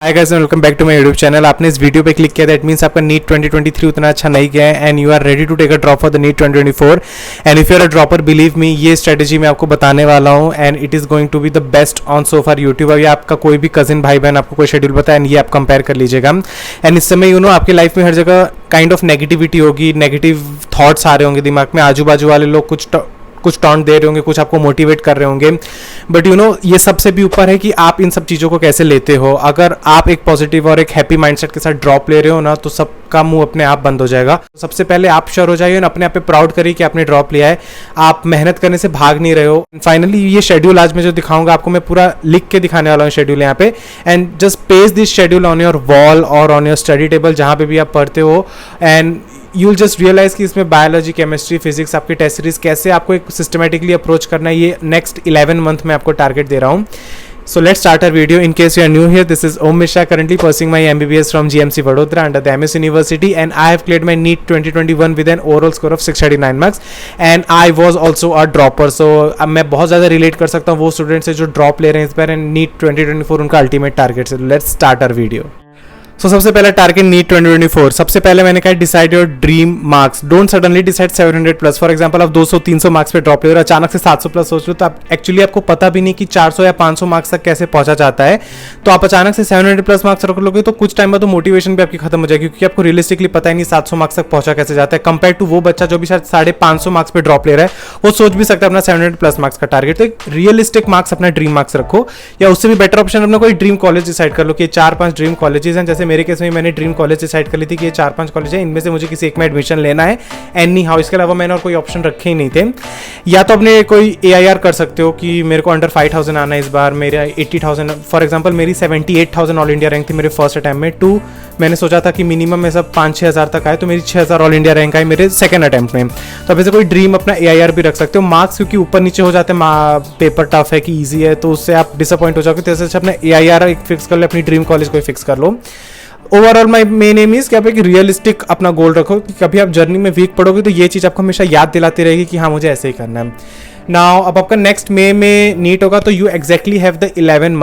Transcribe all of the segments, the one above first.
Hi guys and welcome back to my YouTube channel. आपने इस video पे click किया दैट मींस आपका नीट 2023 उतना अच्छा नहीं गया है and you are ready to take a drop for the NEET 2024 and if you are a dropper believe me, ये स्ट्रेटेजी मैं आपको बताने वाला हूँ and it is going to be the best on so far YouTube. या आपका कोई भी कजिन भाई बहन आपको कोई शेड्यूल बताया एंड ये आप कंपेयर कर लीजिएगा एंड इस समय आपकी लाइफ में हर जगह काइंड ऑफ नेगेटिविटी होगी, नेगेटिव थॉट्स आ रहे होंगे दिमाग में, आजू बाजू वाले लोग कुछ टॉन्ट दे रहे होंगे, कुछ आपको मोटिवेट कर रहे होंगे, बट ये सबसे भी ऊपर है कि आप इन सब चीज़ों को कैसे लेते हो। अगर आप एक पॉजिटिव और एक हैप्पी माइंडसेट के साथ ड्रॉप ले रहे हो ना, तो सबका मुंह अपने आप बंद हो जाएगा। सबसे पहले आप श्योर हो जाइए और अपने आप पे प्राउड करिए कि आपने ड्रॉप लिया है, आप मेहनत करने से भाग नहीं रहे हो। फाइनली ये शेड्यूल आज मैं जो दिखाऊंगा आपको, मैं पूरा लिख के दिखाने वाला हूँ शेड्यूल यहाँ पे, and just paste this schedule on your wall और ऑन योर स्टडी टेबल, जहाँ पे भी आप पढ़ते हो, and you will just realise कि इसमें बायोलॉजी, केमिस्ट्री, फिजिक्स, आपके टेस्ट सीरीज कैसे आपको एक सिस्टमेटिकली अप्रोच करना है। ये नेक्स्ट 11 मंथ में आपको टारगेट दे रहा हूँ। So let's start our video. In case you are new here, this is Om Mishra, currently pursuing my MBBS from GMC Vadodara under the MS University, and I have cleared my NEET 2021 with an overall score of 639 marks, and I was also a dropper. So मैं बहुत ज़्यादा relate कर सकता हूँ वो student से जो drop ले रहे हैं इस बार, एंड NEET 2024 उनका अल्टीमेट टारगेट है। Let's start our video. सबसे पहला टारगेट नीट 2024। सबसे पहले मैंने कहा decide your dream marks, don't suddenly decide 700 plus. For example आप 200-300 मार्क्स पे ड्रॉप ले रहे हो, अचानक से 700 प्लस सोच रहे हो, तो आप एक्चुअली आपको पता भी नहीं कि 400 या 500 मार्क्स तक कैसे पहुंचा जाता है। तो आप अचानक से 700 प्लस मार्क्स रख लोगे तो कुछ टाइम बाद तो मोटिवेशन भी आपकी खत्म हो जाएगी, क्योंकि आपको रियलिस्टिकली पता ही नहीं 700 मार्क्स तक पहुंचा कैसे जाता है। कंपेयर टू वो बच्चा जो भी शायद 550 मार्क्स पे ड्रॉप ले रहा है, वो सोच भी सकता है अपना 700 प्लस मार्क्स का टारगेट। तो एक रियलिस्टिक मार्क्स, अपना ड्रीम मार्क्स रखो, या उससे भी बेटर ऑप्शन अपना कोई ड्रीम कॉलेज डिसाइड कर लो कि 4-5 ड्रीम कॉलेजेस हैं। जैसे मेरे केस में मैंने ड्रीम कॉलेज डिसाइड कर ली थी कि ये 4-5 कॉलेज है, इनमें से मुझे किसी एक में एडमिशन लेना है, एनी हाउ। इसके अलावा मैंने और कोई ऑप्शन रखे ही नहीं थे। या तो अपने कोई AIR कर सकते हो कि मेरे को अंडर 5000 आना है इस बार, मेरा 80,000, फॉर एग्जांपल मेरी 78,000 ऑल इंडिया रैंक थी मेरे फर्स्ट अटैम्प्ट में। 2 मैंने सोचा था कि मिनिमम में सब 5-6 हज़ार तक आए, तो मेरी 6,000 ऑल इंडिया रैंक आई मेरे सेकंड अटैम्प्ट में। तो अब ऐसे कोई ड्रीम अपना AIR भी रख सकते हो। मार्क्स क्योंकि ऊपर नीचे हो जाते हैं, पेपर टफ है कि ईजी है, तो उससे आप डिसअपॉइंट हो जाओगे। तो ऐसे अपना AIR एक फिक्स कर लो, अपनी ड्रीम कॉलेज कोई फिक्स कर लो। Overall my main aim is कि आप एक रियलिस्टिक अपना गोल रखो, कि कभी आप जर्नी में वीक पड़ोगे तो ये चीज़ आपको हमेशा याद दिलाती रहेगी कि हाँ मुझे ऐसे ही करना है। नाउ अब आपका नेक्स्ट मई में नीट होगा, तो you exactly have the 11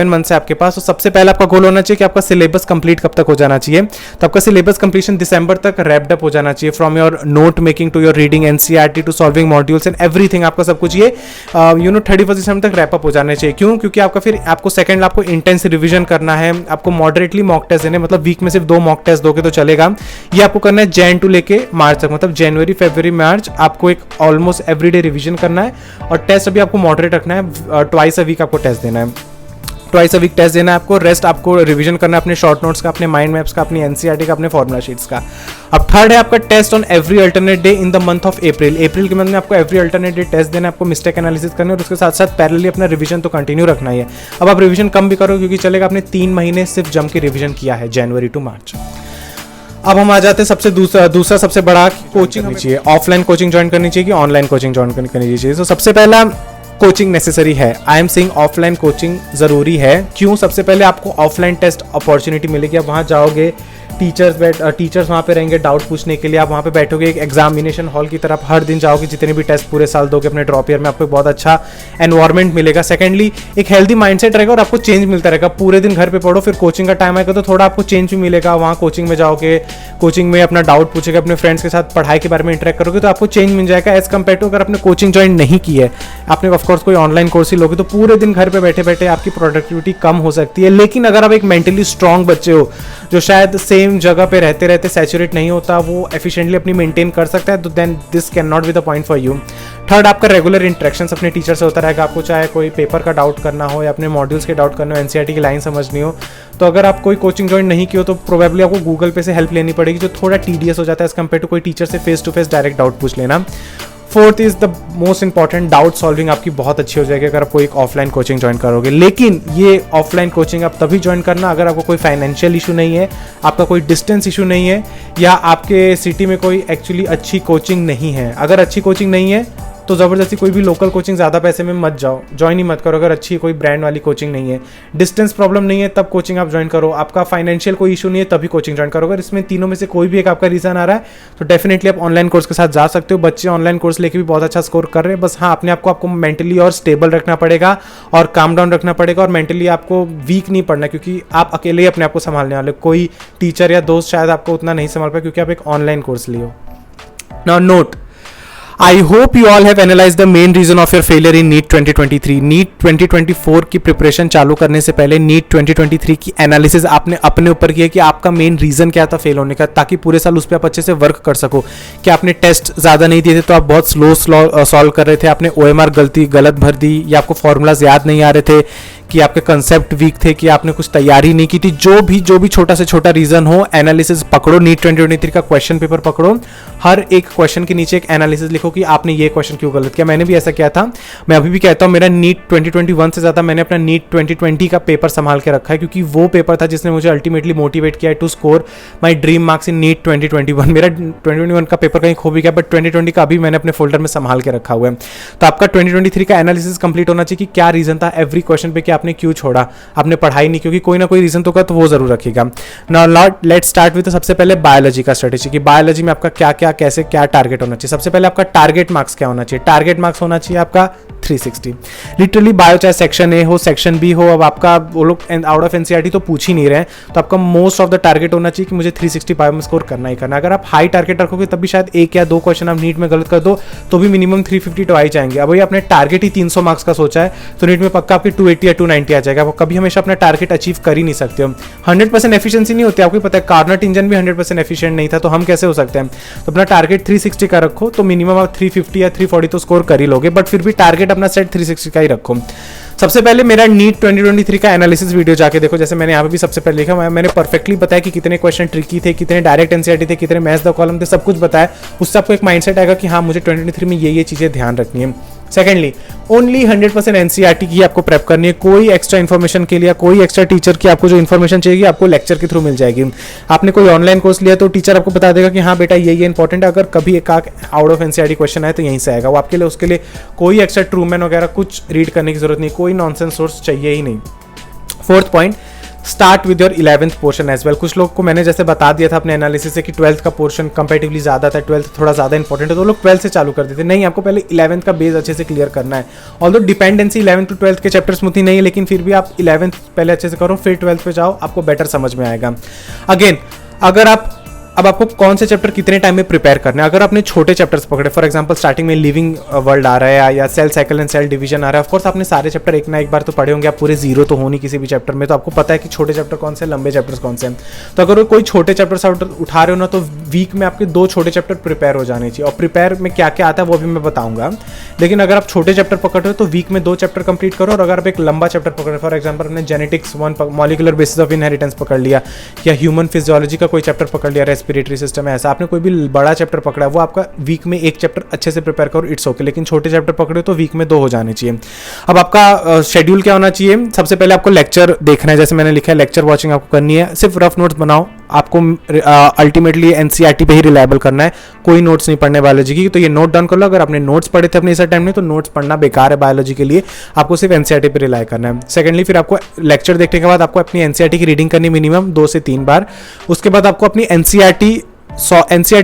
months है आपके पास। तो सबसे पहले आपका गोल होना चाहिए कि आपका सिलेबस कंप्लीट कब तक हो जाना चाहिए। तो आपका सिलेबस कंप्लीशन दिसंबर तक रैप्ड अप हो जाना चाहिए, from your note making to your reading NCERT to solving modules and everything. आपका सब कुछ ये 31 दिसंबर तक रैप अप हो जाना चाहिए। क्यों? क्योंकि आपका फिर आपको सेकंड आपको इंटेंस रिविजन करना है, आपको मॉडरेटली मॉक टेस्ट देने, मतलब वीक में सिर्फ 2 मॉक टेस्ट दोगे तो चलेगा। ये आपको करना है जैन टू लेके मार्च तक, मतलब जनवरी, फरवरी, मार्च आपको एक ऑलमोस्ट एवरीडे रिविजन करना है। और टेस्ट अभी आपको मॉडरेट रखना है, ट्वाइस अ वीक आपको टेस्ट देना है, ट्वाइस अ वीक टेस्ट देना है आपको। रेस्ट आपको रिवीजन करना है अपने शॉर्ट नोट्स का, अपने माइंड मैप्स का, अपनी NCERT का, अपने फॉर्मुला शीट्स का। अब थर्ड है आपका test on every alternate day in the month of April के मंथ में आपको एवरी अल्टरनेट डे टेस्ट देना है, आपको मिस्टेक एनालिसिस करना है, और उसके साथ साथ पैरेलली अपना रिवीजन तो कंटिन्यू रखना ही है। अब आप रिवीजन कम भी करो क्योंकि चलेगा, आपने 3 महीने सिर्फ जम के रिवीजन किया है, जनवरी टू मार्च। अब हम आ जाते हैं सबसे दूसरा सबसे बड़ा, कोचिंग हमें चाहिए, ऑफलाइन कोचिंग ज्वाइन करनी चाहिए कि ऑनलाइन कोचिंग ज्वाइन करनी चाहिए। तो सबसे पहला कोचिंग नेसेसरी है, I am saying offline coaching ज़रूरी है। क्यों? सबसे पहले आपको ऑफलाइन टेस्ट अपॉर्चुनिटी मिलेगी, आप वहाँ जाओगे, टीचर्स वहाँ पे रहेंगे डाउट पूछने के लिए, आप वहाँ पे बैठोगे एक एग्जामिनेशन हॉल की तरफ, हर दिन जाओगे, जितने भी टेस्ट पूरे साल दोगे अपने ड्रॉप ईयर में, आपको बहुत अच्छा एनवायरनमेंट मिलेगा। सेकेंडली एक हेल्दी माइंडसेट रहेगा और आपको चेंज मिलता रहेगा। पूरे दिन घर पे पढ़ो, फिर कोचिंग का टाइम आएगा तो थोड़ा आपको चेंज भी मिलेगा। वहाँ कोचिंग में जाओगे, कोचिंग में अपना डाउट पूछेगा, अपने फ्रेंड्स के साथ पढ़ाई के बारे में इंटरेक्ट करोगे तो आपको चेंज मिल जाएगा, एज कम्पेयर टू अगर आपने कोचिंग ज्वाइन नहीं की है, आपने ऑफकोर्स कोई ऑनलाइन कोर्स ही लोगे तो पूरे दिन घर पे बैठे बैठे आपकी प्रोडक्टिविटी कम हो सकती है। लेकिन अगर आप एक मेंटली स्ट्रांग बच्चे हो जो शायद सेम जगह पे रहते रहते सैचुरेट नहीं होता, वो एफिशिएंटली अपनी मेंटेन कर सकता है, तो then this cannot be the point for you. Third, आपका रेगुलर इंटरेक्शंस अपने टीचर से होता रहेगा, आपको चाहे कोई पेपर का डाउट करना हो या अपने मॉड्यूल्स के डाउट करना हो, NCERT की लाइन समझनी हो। तो अगर आप कोई कोचिंग ज्वाइन नहीं की हो तो प्रोबेबली आपको गूगल पे से हेल्प लेनी पड़ेगी, जो थोड़ा टीडियस हो जाता है एज कम्पेयर टू कोई टीचर से face to face direct doubt पूछ लेना। Fourth is the most important, doubt solving आपकी बहुत अच्छी हो जाएगी अगर आप कोई एक ऑफलाइन कोचिंग ज्वाइन करोगे। लेकिन ये ऑफलाइन कोचिंग आप तभी ज्वाइन करना अगर आपको कोई फाइनेंशियल इशू नहीं है, आपका कोई डिस्टेंस इशू नहीं है, या आपके सिटी में कोई एक्चुअली अच्छी कोचिंग नहीं है। अगर अच्छी कोचिंग नहीं है तो ज़बरदस्ती कोई भी लोकल कोचिंग ज़्यादा पैसे में मत जाओ, ज्वाइन ही मत करो अगर अच्छी कोई ब्रांड वाली कोचिंग नहीं है। डिस्टेंस प्रॉब्लम नहीं है तब कोचिंग आप ज्वाइन करो, आपका फाइनेंशियल कोई इशू नहीं है तभी कोचिंग ज्वाइन करो। अगर इसमें तीनों में से कोई भी एक आपका रीज़न आ रहा है तो डेफिनेटली आप ऑनलाइन कोर्स के साथ जा सकते हो। बच्चे ऑनलाइन कोर्स लेके भी बहुत अच्छा स्कोर कर रहे हैं। बस हाँ, अपने आप को आपको मेंटली और स्टेबल रखना पड़ेगा और काम डाउन रखना पड़ेगा और मेंटली आपको वीक नहीं पड़ना, क्योंकि आप अकेले ही अपने आप को संभालने वाले, कोई टीचर या दोस्त शायद आपको उतना नहीं संभाल पाए क्योंकि आप एक online course Leo. Now note, I hope you all have analyzed the main reason of your failure in NEET 2023. NEET 2024 की प्रिपरेशन चालू करने से पहले NEET 2023 की एनालिसिस आपने अपने ऊपर किया कि आपका मेन रीज़न क्या था फेल होने का, ताकि पूरे साल उस पर आप अच्छे से वर्क कर सको। कि आपने टेस्ट ज़्यादा नहीं दिए थे तो आप बहुत स्लो सॉल्व कर रहे थे, आपने OMR गलत भर दी, या आपको फॉर्मूलाज याद नहीं आ रहे थे, कि आपके कंसेप्ट वीक थे, कि आपने कुछ तैयारी नहीं की थी। जो भी छोटा से छोटा रीज़न हो, एनालिसिस पकड़ो। NEET 2023 का क्वेश्चन पेपर पकड़ो, हर एक क्वेश्चन के नीचे एक एनालिसिस लिखो कि आपने ये क्वेश्चन क्यों गलत किया। मैंने भी ऐसा किया था, मैं अभी भी कहता हूँ, मेरा NEET 2021 से ज़्यादा मैंने अपना NEET 2020 का पेपर संभाल के रखा है, क्योंकि वो पेपर था जिसने मुझे अल्टीमेटली मोटिवेट किया to score my dream marks in NEET 2021। मेरा 2021 का पेपर कहीं खो भी गया, बट 2020 का अभी मैंने अपने फोल्डर में संभाल के रखा हुआ है। तो आपका 2023 का एनालिसिस कंप्लीट होना चाहिए कि क्या रीज़न था एवरी क्वेश्चन पे, कि आपने क्यों छोड़ा, आपने पढ़ाई नहीं, क्योंकि कोई ना कोई रीजन तो का तो वो जरूर रखेगा। नाउ लेट्स स्टार्ट विद सबसे पहले बायोलॉजी का स्ट्रेटेजी, कि बायोलॉजी में आपका क्या क्या कैसे क्या टारगेट होना चाहिए। सबसे पहले आपका टारगेट मार्क्स क्या होना चाहिए? टारगेट मार्क्स होना चाहिए आपका 360। लिटरली बायो चाहे सेक्शन ए हो सेक्शन बी हो, अब आपका वो लोग आउट ऑफ एनसीईआरटी तो पूछ ही नहीं रहे हैं, तो आपका मोस्ट ऑफ द टारगेट होना चाहिए कि मुझे 360 बायो में स्कोर करना ही करना। अगर आप हाई टारगेट रखोगे तब भी शायद एक या दो क्वेश्चन आप नीट में गलत कर दो तो भी मिनिमम 350 तो आ ही जाएंगे। अब वही आपने टारगेट ही 300 मार्क्स का सोचा है तो नीट में पक्का आपकी 280 या 290 आ जाएगा। वो कभी हमेशा अपना टारगेट अचीव कर ही नहीं सकते हो। 100% एफिशिएंसी नहीं होती, आपको पता है कार्नट इंजन भी 100% एफिशिएंट नहीं था, तो हम कैसे हो सकते हैं। तो अपना टारगेट 360 का रखो तो मिनिमम आप 350 या 340 तो स्कोर कर ही लोगे, बट फिर भी टारगेट अपना सेट 360 का ही रखो। सबसे पहले मेरा नीट 2023 का एनालिसिस वीडियो जाके देखो, जैसे मैंने यहाँ पे भी सबसे पहले लिखा, मैंने परफेक्टली बताया कि कितने क्वेश्चन ट्रिकी थे, कितने डायरेक्ट एनसीईआरटी थे, कितने मैथ्स द कॉलम थे, सब कुछ बताया। उससे आपको एक माइंडसेट आएगा कि हाँ मुझे 2023 में ये चीजें ध्यान रखनी है। सेकेंडली, ओनली 100% एनसीईआरटी की आपको प्रेप करनी है। कोई एक्स्ट्रा इन्फॉर्मेशन के लिए, कोई एक्स्ट्रा टीचर की आपको जो इन्फॉर्मेशन चाहिए आपको लेक्चर के थ्रू मिल जाएगी। आपने कोई ऑनलाइन कोर्स लिया तो टीचर आपको बता देगा कि हाँ बेटा ये इंपॉर्टेंट है, अगर कभी एक आउट ऑफ एनसीईआरटी क्वेश्चन आए तो यहीं से आएगा वो आपके लिए। उसके लिए कोई एक्स्ट्रा ट्रूमैन वगैरह कुछ रीड करने की जरूरत नहीं, कोई नॉनसेंस सोर्स चाहिए ही नहीं। Fourth point, start with your 11th portion as well. कुछ लोग को मैंने जैसे बता दिया था अपने एनालिसिस से कि 12th का पोर्शन कंपैरेटिवली ज़्यादा था, 12th थोड़ा ज़्यादा इंपॉर्टेंट है, तो लोग 12th से चालू कर देते। नहीं, आपको पहले 11th का बेस अच्छे से क्लियर करना है। Although dependency 11th to 12th के चैप्टर्स में उतनी नहीं है, लेकिन फिर भी आप 11th पहले अच्छे से करो, फिर 12th पे जाओ, आपको बेटर समझ में आएगा। अगेन, अगर अब आपको कौन से चैप्टर कितने टाइम में प्रिपेयर करना है। अगर आपने छोटे चैप्टर्स पकड़े, फॉर एग्जांपल स्टार्टिंग में लिविंग वर्ल्ड आ रहा है या cell cycle and cell division आ रहा है, ऑफकोर्स आपने सारे चैप्टर एक ना एक बार तो पढ़े होंगे, आप पूरे जीरो तो हो नहीं किसी भी चैप्टर में, तो आपको पता है कि छोटे चैप्टर कौन से, लंबे चैप्टर्स कौन से हैं। तो अगर कोई छोटे चैप्टर्स उठा रहे हो ना, तो वीक में आपके 2 छोटे चैप्टर प्रिपेयर हो जाने चाहिए। और प्रिपेयर में क्या क्या आता है वो भी मैं बताऊंगा, लेकिन अगर आप छोटे चैप्टर पकड़ रहे हो तो वीक में 2 चैप्टर कंप्लीट करो। और अगर आप एक लंबा चैप्टर पकड़ रहे हो, फॉर एग्जाम्पल आपने genetics 1 molecular basis of inheritance पकड़ लिया, या ह्यूमन फिजियोलॉजी का कोई चैप्टर पकड़ लिया, रेस्पिरेटरी सिस्टम है, आपने कोई भी बड़ा चैप्टर पकड़ा है वो आपका वीक में 1 चैप्टर अच्छे से प्रिपेयर करो, इट्स ओके। लेकिन छोटे चैप्टर पकड़े तो वीक में 2 हो जाने चाहिए। अब आपका शेड्यूल क्या होना चाहिए? सबसे पहले आपको लेक्चर देखना है, जैसे मैंने लिखा है लेक्चर वॉचिंग आपको करनी है। सिर्फ रफ नोट्स बनाओ, आपको अल्टीमेटली एनसीईआरटी पे ही रिलायबल करना है, कोई नोट्स नहीं पढ़ने बायोलॉजी की, तो ये नोट डाउन कर लो। अगर आपने नोट्स पढ़े थे अपने इस टाइम में तो नोट्स पढ़ना बेकार है बायोलॉजी के लिए, आपको सिर्फ एनसीईआरटी पे रिलाय करना है। सेकेंडली, फिर आपको लेक्चर देखने के बाद आपको अपनी एनसीईआरटी की रीडिंग करनी मिनिमम 2 से 3 बार। उसके बाद आपको अपनी एनसीईआरटी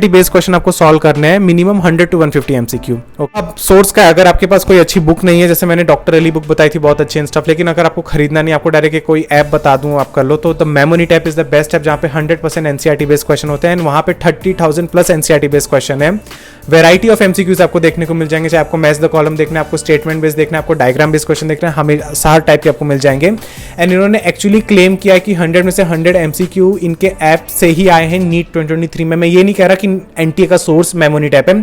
बेस्ड क्वेश्चन आपको सॉल्व करने हैं, मिनिमम 100 to 150 एमसीक्यू। अब सोर्स का, अगर आपके पास कोई अच्छी बुक नहीं है, जैसे मैंने डॉक्टर अली बुक बताई थी बहुत अच्छी स्टफ, लेकिन अगर आपको खरीदना नहीं, आपको डायरेक्ट कोई ऐप बता दूं आप कर लो, तो the Memonit app is the best app, जहाँ पे 100% एनसीईआरटी बेस्ड क्वेश्चन होते हैं। वहाँ पे 30,000 प्लस एनसीईआरटी बेस्ड क्वेश्चन है। वैरायटी ऑफ एमसीक्यूज आपको देखने को मिल जाएंगे, चाहे आपको मैथ्स द कॉलम देखना है, आपको स्टेटमेंट बेस्ड देखना है, आपको डायग्राम बेस्ड क्वेश्चन देखना है, हमें हर टाइप के आपको मिल जाएंगे। एंड इन्होंने एक्चुअली क्लेम किया है कि 100 में से 100 एमसीक्यू इनके ऐप से ही आए हैं नीट 2023 में। मैं ये नहीं कह रहा कि एनटीए का सोर्स मेमोनीट ऐप है,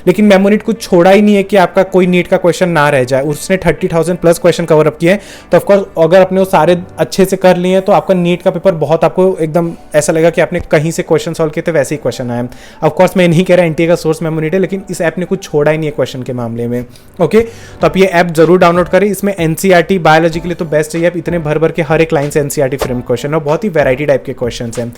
लेकिन मेमोनीट कुछ छोड़ा ही नहीं है कि आपका कोई नीट का क्वेश्चन ना रह जाए। उसने 30,000 प्लस क्वेश्चन कवर अप किए हैं, तो ऑफकोर्स अगर आपने वो सारे अच्छे से कर लिए हैं तो आपका नीट का पेपर बहुत आपको एकदम ऐसा लगेगा कि आपने कहीं से क्वेश्चन सॉल्व किए थे वैसे ही क्वेश्चन आए। ऑफकोर्स मैं नहीं कह रहा एनटीए का सोर्स मेमोनीट है, लेकिन इस ऐप ने कुछ छोड़ा ही नहीं है क्वेश्चन के मामले में। ओके, तो आप ये ऐप जरूर डाउनलोड करें। इसमें एनसीईआरटी बायोलॉजी के लिए तो बेस्ट है, इतने भर भर के हर एक लाइन से एनसीईआरटी फ्रेम क्वेश्चन और बहुत ही वैरायटी टाइप के क्वेश्चन हैं।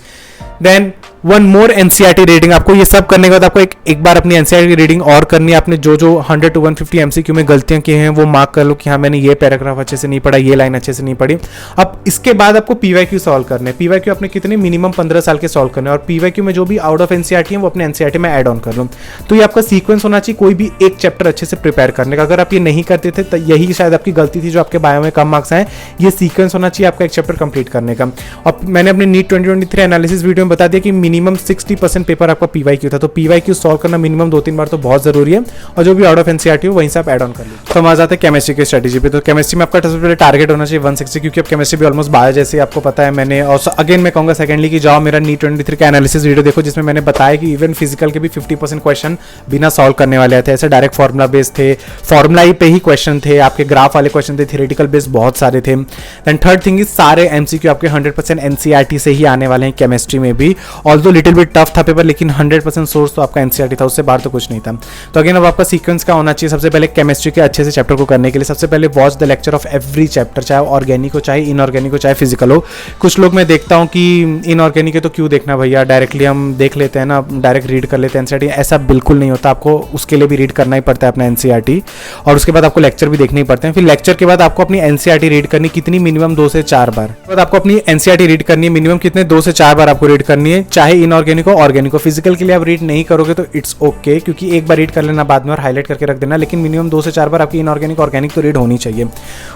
Then one more NCERT reading. आपको ये सब करने के बाद आपको एक बार अपनी एनसीईआरटी रीडिंग और करनी है। आपने जो 100 to 150 एमसीक्यू में गलतियां की हैं वो मार्क कर लो कि हाँ मैंने ये पैराग्राफ अच्छे से नहीं पढ़ा, ये लाइन अच्छे से नहीं पढ़ी। अब इसके बाद आपको पीवाईक्यू सॉल्व करने हैं। पीवाईक्यू आपने कितने मिनिमम 15 साल के सॉल्व करने हैं और पीवाईक्यू में जो भी आउट ऑफ एनसीईआरटी है वो अपने एनसीईआरटी में ऐड ऑन कर लो। तो ये आपका सीक्वेंस होना चाहिए कोई भी एक चैप्टर अच्छे से प्रिपेयर करने का। अगर आप ये नहीं करते थे तो यही शायद आपकी गलती थी जो आपके बायो में कम मार्क्स आए। ये सीक्वेंस होना चाहिए आपका एक चैप्टर कंप्लीट करने का। और मैंने अपने नीट 2023 एनालिसिस वीडियो में बता दिया कि मिनिमम 60% पेपर आपका पीवाईक्यू था। तो पीवाईक्यू सॉल्व करना मिनिमम 2-3 बार तो बहुत जरूरी है और जो भी आउट ऑफ एनसीईआरटी हो वहीं से आप ऐड ऑन कर लीजिए। तो हम आ जाते हैं केमिस्ट्री की स्ट्रेटेजी पे। तो केमिस्ट्री में आपका सबसे पहले टारगेट होना चाहिए 160, क्योंकि अब केमिस्ट्री भी ऑलमोस्ट बायो जैसे आपको पता है। मैंने और अगेन मैं कहूँगा सेकेंडली कि जाओ मेरा नीट 23 का एनालिसिस वीडियो देखो, जिसमें मैंने बताया कि इवन फिजिकल के भी 50% क्वेश्चन बिना सॉल्व करने वाले थे। ऐसे डायरेक्ट फॉर्मुला बेस्ड थे, फॉर्मुला पे ही क्वेश्चन थे, आपके ग्राफ वाले क्वेश्चन थे, थ्योरेटिकल बेस्ड बहुत सारे थे। देन थर्ड थिंग इज सारे एमसीक्यू आपके 100% एनसीईआरटी से ही आने वाले हैं केमिस्ट्री में भी। ऑल्दो लिटिल बिट टफ था पेपर, लेकिन 100% सोर्स तो आपका एनसीईआरटी था, उससे बाहर तो कुछ नहीं था। तो अगेन अब आपका सीक्वेंस का होना चाहिए। सबसे पहले केमिस्ट्री के अच्छे से चैप्टर को करने के लिए सबसे पहले watch the lecture of every chapter, चाहे ऑर्गेनिक हो, चाहे इनऑर्गेनिक हो, चाहे फिजिकल हो। कुछ लोग मैं देखता हूँ कि इनऑर्गेनिक है तो क्यों देखना भैया, डायरेक्टली हम देख लेते हैं ना, डायरेक्ट रीड कर लेते हैं एनसीईआरटी। ऐसा बिल्कुल नहीं होता, आपको उसके लिए भी रीड करना ही पड़ता है अपना एनसीईआरटी, और उसके बाद आपको लेक्चर भी देखने ही पड़ते हैं। फिर लेक्चर के बाद आपको अपनी एनसीईआरटी रीड करनी कितनी, मिनिमम 2 से 4 बार। बाद आपको अपनी एनसीईआरटी रीड करनी है मिनिमम कितने, 2 से 4 बार आपको रीड करनी है, चाहे इनऑर्गेनिक हो ऑर्गेनिक हो। फिजिकल के लिए आप रीड नहीं करोगे तो इट्स ओके, क्योंकि एक बार रीड कर लेना बाद में और हाईलाइट करके रख देना, लेकिन मिनिमम 2 से 4 बार आपकी इनऑर्गेनिक ऑर्गेनिक तो रीड होनी चाहिए।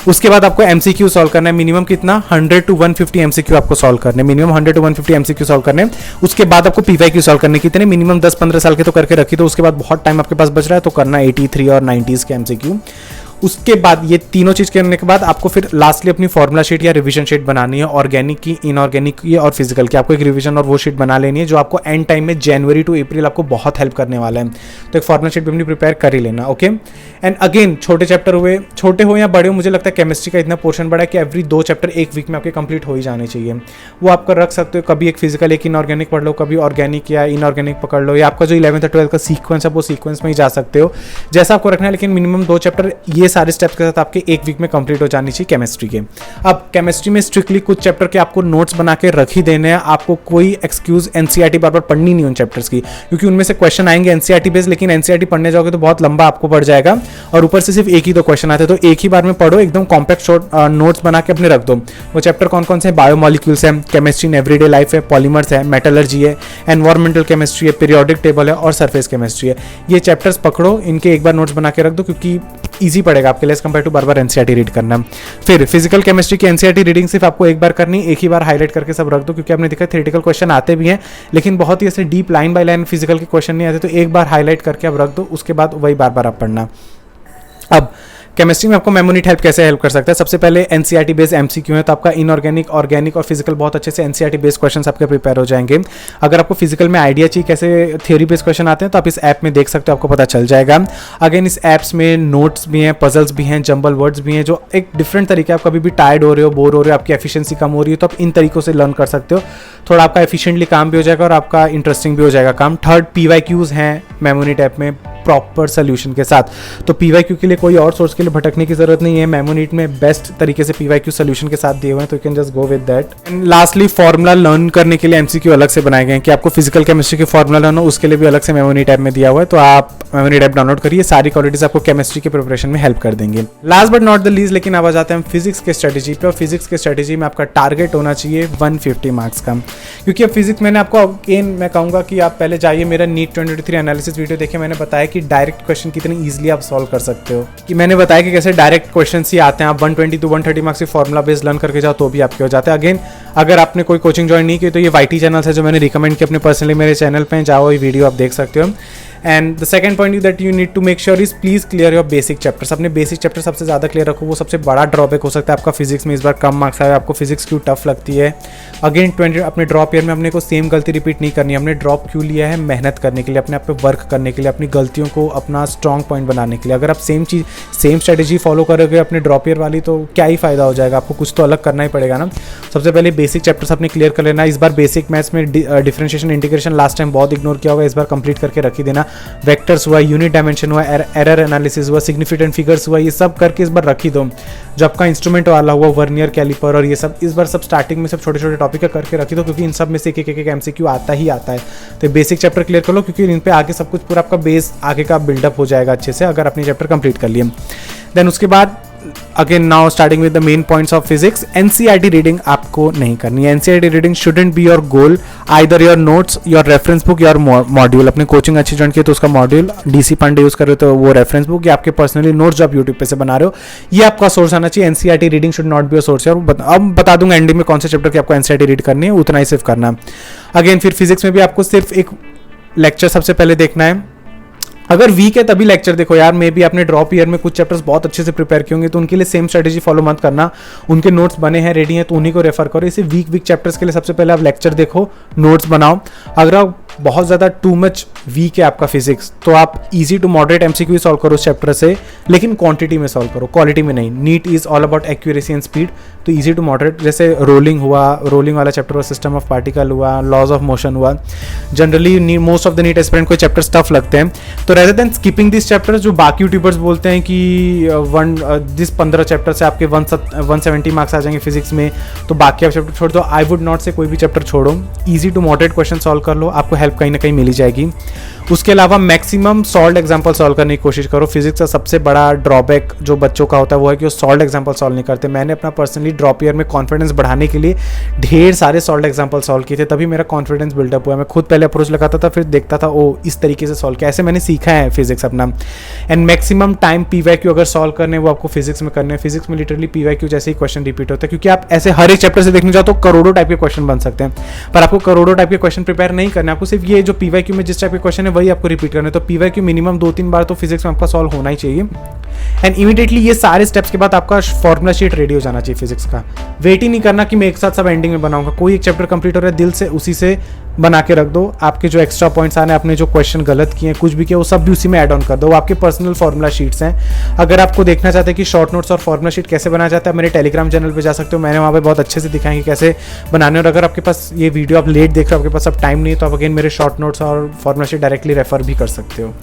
उसके बाद आपको एमसीक्यू सॉल्व करना है, मिनिमम कितना 100 to 150 एमसीक्यू आपको सॉल्व करने, मिनिमम 100 to 150 एमसीक्यू सॉल्व करने। उसके बाद आपको पीवाईक्यू सॉल्व करने कितने, मिनिमम 10-15 साल के तो करके रखी। तो उसके बाद बहुत टाइम आपके पास बच रहा है तो करना 83 और 90s के एमसीक्यू। उसके बाद ये तीनों चीज करने के बाद आपको फिर लास्टली अपनी फॉर्मुला शीट या रिवीजन शीट बनानी है, ऑर्गेनिक की, इनऑर्गेनिक की और फिजिकल की। आपको एक रिवीजन और वो शीट बना लेनी है जो आपको एंड टाइम में जनवरी टू अप्रैल आपको बहुत हेल्प करने वाला है। तो एक फॉर्मुला शीट भी अपनी प्रिपेयर कर ही लेना, ओके। एंड अगेन छोटे चैप्टर हुए, छोटे हो या बड़े हो, मुझे लगता है केमिस्ट्री का इतना पोर्शन बड़ा है कि एवरी 2 चैप्टर एक वीक में आपके कंप्लीट हो ही जाने चाहिए। वो आपका रख सकते हो, कभी एक फिजिकल एक इनऑर्गेनिक पढ़ लो, कभी ऑर्गेनिक या इनऑर्गेनिक पकड़ लो, या आपका जो 11th और 12th का सीक्वेंस है वो सीक्वेंस में ही जा सकते हो, जैसा आपको रखना है। लेकिन मिनिमम 2 चैप्टर ये सारे स्टेप्स के साथ आपके एक वीक में कंप्लीट हो जानी चाहिए केमिस्ट्री के। अब केमिस्ट्री में स्ट्रिक्टली कुछ चैप्टर के आपको नोट्स बना के रख ही देने हैं, आपको कोई एक्सक्यूज एनसीईआरटी बार बार पढ़नी नहीं उन चैप्टर्स की, क्योंकि उनमें से क्वेश्चन आएंगे एनसीईआरटी बेस्ड, लेकिन एनसीईआरटी पढ़ने जाओगे तो बहुत लंबा आपको पड़ जाएगा और ऊपर से सिर्फ एक ही 2 क्वेश्चन आते हैं। तो एक ही बार में पढ़ो, एकदम कॉम्पैक्ट शॉर्ट नोट्स बना के अपने रख दो। वो चैप्टर कौन कौन से हैं, बायोमोलिक्यूल्स है, केमिस्ट्री इन एवरीडे लाइफ है, पॉलीमर्स है, मेटलर्जी है, एनवायरमेंटल केमिस्ट्री है, पीरियोडिक टेबल है और सरफेस केमिस्ट्री है। ये चैप्टर्स पकड़ो, इनके एक बार नोट्स बना के रख दो, क्योंकि ईजी पड़ेगा आपके लिए एज कंपेयर टू बार बार एनसीईआरटी रीड करना। फिर फिजिकल केमिस्ट्री की एनसीईआरटी रीडिंग सिर्फ आपको एक बार करनी, एक ही बार हाईलाइट करके सब रख दो, क्योंकि आपने देखा थ्योरेटिकल क्वेश्चन आते भी हैं लेकिन बहुत ही ऐसे deep line by line physical के क्वेश्चन नहीं आते। तो एक बार हाईलाइट करके आप रख दो, उसके बाद वही बार बार आप पढ़ना। अब केमिस्ट्री में आपको मेमोनीट हेल्प कैसे हेल्प कर सकता है, सबसे पहले एनसीईआरटी बेस्ड एमसीक्यू है, तो आपका इनऑर्गेनिक, ऑर्गेनिक और फिजिकल बहुत अच्छे से एनसीईआरटी बेस्ड क्वेश्चंस आपके प्रिपेयर हो जाएंगे। अगर आपको फिजिकल में आइडिया चाहिए कैसे थ्योरी बेस्ड क्वेश्चन आते हैं तो आप इस ऐप में देख सकते हो, आपको पता चल जाएगा। अगेन इस ऐप्स में नोट्स भी हैं, पजल्स भी हैं, जंबल वर्ड्स भी हैं, जो एक डिफरेंट तरीके, आप कभी भी टायर्ड हो रहे हो, बोर हो रहे हो, आपकी एफिशिएंसी कम हो रही है तो आप इन तरीकों से लर्न कर सकते हो। थोड़ा आपका एफिशिएंटली काम भी हो जाएगा और आपका इंटरेस्टिंग भी हो जाएगा काम। थर्ड, पीवाईक्यूज हैं मेमोनीट ऐप में प्रॉपर सोल्यूशन के साथ, तो पीवाईक्यू के लिए कोई और सोर्स के लिए भटकने की जरूरत नहीं है। मेमोनीट में बेस्ट तरीके से पीवाईक्यू सोल्यूशन के साथ दिए हुए हैं, तो you can just go with that. And lastly formula learn करने के लिए एमसीक्यू अलग से बनाए गए हैं कि आपको फिजिकल केमिस्ट्री के फॉर्मूला लर्न हो, उसके लिए भी अलग से मेमोनीट ऐप में दिया हुआ है। तो आप मेमोनीट ऐप डाउनलोड करिए, सारी क्वालिटीज आपको केमिस्ट्री के प्रिपरेशन में हेल्प कर देंगे। Last but not the least, लेकिन अब आ जाते हैं हम फिजिक्स के स्ट्रेटेजी पे। और फिजिक्स के स्ट्रेटेजी में आपका टारगेट होना चाहिए 150 मार्क्स का, क्योंकि अब फिजिक्स मैंने आपको अगेन मैं कहूँगा कि आप पहले जाइए मेरा नीट 2023 एनालिसिस वीडियो देखिए, मैंने बताया कि डायरेक्ट क्वेश्चन कितने इजीली आप सॉल्व कर सकते हो, कि मैंने बताया कि कैसे डायरेक्ट क्वेश्चन ही आते हैं। आप 120 to 130 मार्क्स की फॉर्मुला बेस्ड लर्न करके जाओ तो भी आपके हो जाते हैं। अगेन अगर आपने कोई कोचिंग ज्वाइन नहीं की तो ये YT चैनल है जो मैंने रिकमेंड किया अपने पर्सनली, मेरे चैनल पे जाओ, ये वीडियो आप देख सकते हो। And the second point that you need to make sure is please clear your basic chapters. अपने बेसिक चैप्टर सबसे ज़्यादा क्लियर रखो, वो सबसे बड़ा ड्रॉबैक हो सकता है आपका फिजिक्स में इस बार कम मार्क्स आए, आपको फिजिक्स क्यों टफ लगती है। अगेन 20 अपने ड्रॉप ईयर में अपने को सेम गलती रिपीट नहीं करनी है। हमने ड्रॉप क्यों लिया है, मेहनत करने के लिए, अपने आप पे वर्क करने के लिए, अपनी गलतियों को अपना स्ट्रॉन्ग पॉइंट बनाने के लिए। अगर आप सेम स्ट्रेटेजी फॉलो करोगे अपने ड्रॉप ईयर वाली तो क्या ही फायदा हो जाएगा, आपको कुछ तो अलग करना ही पड़ेगा ना। सबसे पहले बेसिक चैप्टर्स अपने क्लियर कर लेना। इस बार बेसिक मैथ्स में डिफरेंशिएशन इंटीग्रेशन लास्ट टाइम बहुत इग्नोर किया होगा, इस बार कंप्लीट करके रख ही देना। वेक्टर्स हुआ, यूनिट डायमेंशन हुआ, एरर एनालिसिस हुआ, सिग्निफिकेंट फिगर्स हुआ, ये सब करके इस बार रखी दो। जो आपका इंस्ट्रूमेंट वाला हुआ, वर्नियर कैलिपर और ये सब इस बार सब स्टार्टिंग में सब छोटे छोटे टॉपिक करके रखी दो, क्योंकि इन सब में से एक एक MCQ आता ही आता है। तो बेसिक चैप्टर क्लियर कर लो, क्योंकि इन पे आगे सब कुछ पूरा आपका बेस आगे का बिल्डअप हो जाएगा अच्छे से अगर अपनी चैप्टर कंप्लीट कर लिए। देन उसके बाद again now starting with the main points of physics, NCERT reading आपको नहीं करनी है। NCERT reading shouldn't be your goal, either your notes, your reference book, your module. अपने कोचिंग अच्छी ज्वाइन की तो उसका मॉड्यूल, डीसी पांडे यूज कर रहे हो तो वो रेफरेंस बुक, या आपके पर्सनली नोट्स जो आप यूट्यूब पे से बना रहे हो, ये आपका सोर्स आना चाहिए। NCERT reading should not be your source. और अब बता दूंगा एंडिंग में कौन से चैप्टर की आपको एनसीईआरटी रीड करनी है, उतना ही सिर्फ करना। अगेन फिर फिजिक्स में भी आपको सिर्फ एक लेक्चर सबसे पहले देखना है। अगर वीक है तभी लेक्चर देखो यार, मे बी आपने ड्रॉप ईयर में कुछ चैप्टर्स बहुत अच्छे से प्रिपेयर किए होंगे, तो उनके लिए सेम स्ट्रेटेजी फॉलो मत करना। उनके नोट्स बने हैं, रेडी हैं, तो उन्हीं को रेफर करो। इसे वीक चैप्टर्स के लिए सबसे पहले आप लेक्चर देखो, नोट्स बनाओ। अगर आप बहुत ज़्यादा टू मच वीक है आपका फिजिक्स, तो आप easy to moderate MCQ solve करो उस चैप्टर से, लेकिन क्वांटिटी में सॉल्व करो, क्वालिटी में नहीं। NEET is all about accuracy and speed, तो इजी टू मॉडरेट। जैसे रोलिंग हुआ, रोलिंग वाला चैप्टर हुआ, सिस्टम ऑफ पार्टिकल हुआ, लॉज ऑफ मोशन हुआ। Generally most of the NEET aspirant को चैप्टर्स टफ लगते हैं, तो rather than skipping this chapters, जो बाकी यूट्यूबर्स बोलते हैं कि 15 चैप्टर से आपके 170 मार्क्स आ जाएंगे फिजिक्स में, तो बाकी आप चैप्टर छोड़ दो। आई वुड नॉट से कोई भी चैप्टर छोड़ो, easy to moderate question solve कर लो, आपको हेल्प कहीं ना कहीं मिल जाएगी। उसके अलावा मैक्सिमम सॉल्व एग्जाम्पल सॉल्व करने की कोशिश करो। फिजिक्स का सबसे बड़ा ड्रॉबैक जो बच्चों का होता है वो है कि वो सॉल्व एग्जाम्पल सॉल्व नहीं करते। मैंने अपना पर्सनली ड्रॉप ईयर में कॉन्फिडेंस बढ़ाने के लिए ढेर सारे सॉल्व एग्जाम्पल सॉल्व किए थे, तभी मेरा कॉन्फिडेंस बिल्डअप हुआ। मैं खुद पहले अप्रोच लगाता था, फिर देखता था ओ इस तरीके से सॉल्व किया, ऐसे मैंने सीखा है फिजिक्स अपना। एंड मैक्सिमम टाइम PYQ अगर सॉल्व करने वो आपको फिजिक्स में करने हैं। फिजिक्स में लिटरली PYQ जैसे ही क्वेश्चन रिपीट होता है, क्योंकि आप ऐसे हर एक चैप्टर से देखने जाओ तो करोड़ों टाइप के क्वेश्चन बन सकते हैं, पर आपको करोड़ों टाइप के क्वेश्चन प्रिपेयर नहीं करना। आपको सिर्फ ये जो PYQ में जिस टाइप के क्वेश्चन है वही आपको रिपीट करना है। तो PYQ मिनिमम 2-3 बार तो फिजिक्स में आपका सॉल्व होना ही चाहिए। एंड इमीडिएटली ये सारे स्टेप्स के बाद आपका फॉर्मूला शीट रेडी हो जाना चाहिए फिजिक्स का। वेट ही नहीं करना कि मैं एक साथ सब एंडिंग में बनाऊंगा। कोई एक चैप्टर कंप्लीट हो रहा है, दिल से उसी से बना के रख दो। आपके जो एक्स्ट्रा पॉइंट्स आने, आपने जो क्वेश्चन गलत किए हैं, कुछ भी किया, वो सब भी उसी में ऐड ऑन कर दो। वो आपके पर्सनल फॉर्मूला शीट्स हैं। अगर आपको देखना चाहते हैं कि शॉर्ट नोट्स और फॉर्मूला शीट कैसे बनाया जाता है, मेरे टेलीग्राम चैनल पे जा सकते हो, मैंने वहाँ पे बहुत अच्छे से दिखाएंगे कैसे बनाने। और अगर आपके पास ये वीडियो आप लेट देख रहे हो, आपके पास अब टाइम नहीं है, तो आप अगेन मेरे शॉर्ट नोट्स और फॉर्मूला शीट डायरेक्टली रेफर भी कर सकते हो।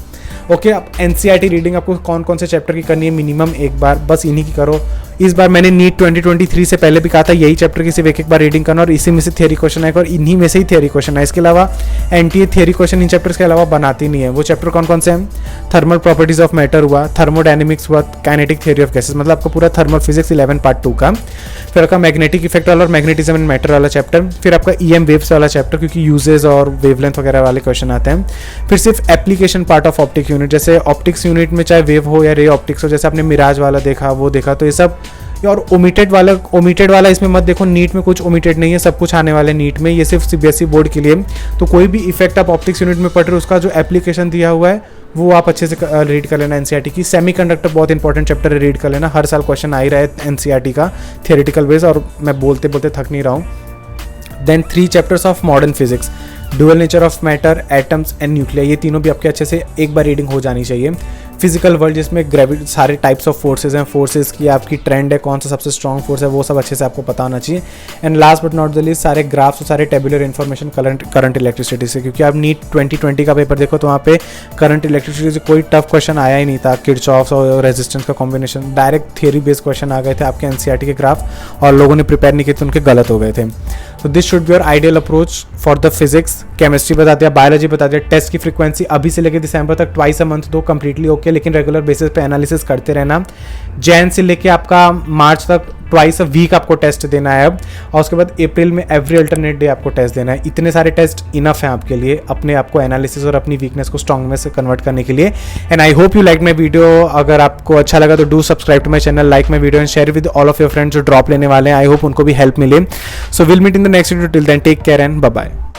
ओके, अब एनसीईआरटी रीडिंग आपको कौन कौन से चैप्टर की करनी है, मिनिमम एक बार, बस इन्हीं की करो। इस बार मैंने नीट 2023 से पहले भी कहा था यही चैप्टर की सिर्फ एक बार रीडिंग करना, और इसी में से थियरी क्वेश्चन आएगा और इन्हीं में से ही थियरी क्वेश्चन है। इसके अलावा NTA theory question in chapters के अलावा बनाती नहीं है। वो चैप्टर कौन कौन से हैं? थर्मल प्रॉपर्टीज ऑफ मैटर हुआ, थर्मोडायनेमिक्स हुआ, काइनेटिक थ्योरी ऑफ गैसेस, मतलब आपको पूरा थर्मल फिजिक्स 11 पार्ट 2 का। फिर आपका मैग्नेटिक इफेक्ट वाला और मैग्नेटिज्म इन मैटर वाला चैप्टर। फिर आपका EM वेव्स वाला चैप्टर, क्योंकि यूजेस और वेवलेंथ वगैरह वाले क्वेश्चन आते हैं। फिर सिर्फ application part of optic unit, जैसे ऑप्टिक्स यूनिट में चाहे वेव हो या रे ऑप्टिक्स हो, जैसे आपने मिराज वाला देखा वो देखा, तो ये सब। और ओमिटेड वाला इसमें मत देखो, नीट में कुछ ओमिटेड नहीं है, सब कुछ आने वाले नीट में, ये सिर्फ CBSE बोर्ड के लिए। तो कोई भी इफेक्ट आप ऑप्टिक्स यूनिट में पढ़ रहे हो, उसका जो एप्लीकेशन दिया हुआ है वो आप अच्छे से रीड कर लेना। एनसीईआरटी की सेमीकंडक्टर बहुत इंपॉर्टेंट चैप्टर है, रीड कर लेना। हर साल क्वेश्चन आ ही रहा है एनसीईआरटी का थियोरेटिकल बेस, और मैं बोलते बोलते थक नहीं रहा हूँ। Then 3 chapters of modern physics, dual nature of matter, atoms and nuclear, ये तीनों भी आपके अच्छे से एक बार रीडिंग हो जानी चाहिए। फिजिकल वर्ल्ड, जिसमें ग्रेविटी, सारे टाइप्स ऑफ फोर्सेज हैं, फोर्सेज की आपकी ट्रेंड है, कौन सा सबसे स्ट्रॉन्ग फोर्स है, वो सब अच्छे से आपको पता होना चाहिए। And last but not the least, सारे ग्राफ्स और सारे टेबुलर इन्फॉर्मेशन करंट इलेक्ट्रिसिटी से, क्योंकि आप नीट 2020 का पेपर देखो तो वहाँ पे करंट इलेक्ट्रिसिटी से कोई टफ क्वेश्चन आया ही नहीं था। किरचॉफ और रेजिस्टेंस का combination, direct theory based question आ गए थे आपके एनसीईआरटी के ग्राफ, और लोगों ने प्रिपेयर नहीं किए तो उनके गलत हो गए थे। तो this should be your ideal approach for the physics. Chemistry बता दिया, बायोलॉजी बता दिया। टेस्ट की फ्रीक्वेंसी अभी से लेकर दिसंबर तक ट्वाइस अ मंथ दो, कंप्लीटली ओके, लेकिन रेगुलर बेसिस पे एनालिसिस करते रहना। जैन से लेके आपका मार्च तक ट्वाइस अ वीक आपको टेस्ट देना है अब, और उसके बाद अप्रैल में एवरी अल्टरनेट डे आपको टेस्ट देना है। इतने सारे टेस्ट इनफ हैं आपके लिए अपने आपको एनालिसिस और अपनी वीकनेस को स्ट्रॉन्गनेस से कन्वर्ट करने के लिए। And I hope you like my video. अगर आपको अच्छा लगा तो do subscribe to my channel, like my video and share with all of your friends जो ड्रॉप लेने वाले हैं। आई होप उनको भी हेल्प मिले। So will meet in the next video, till then take care and bye bye.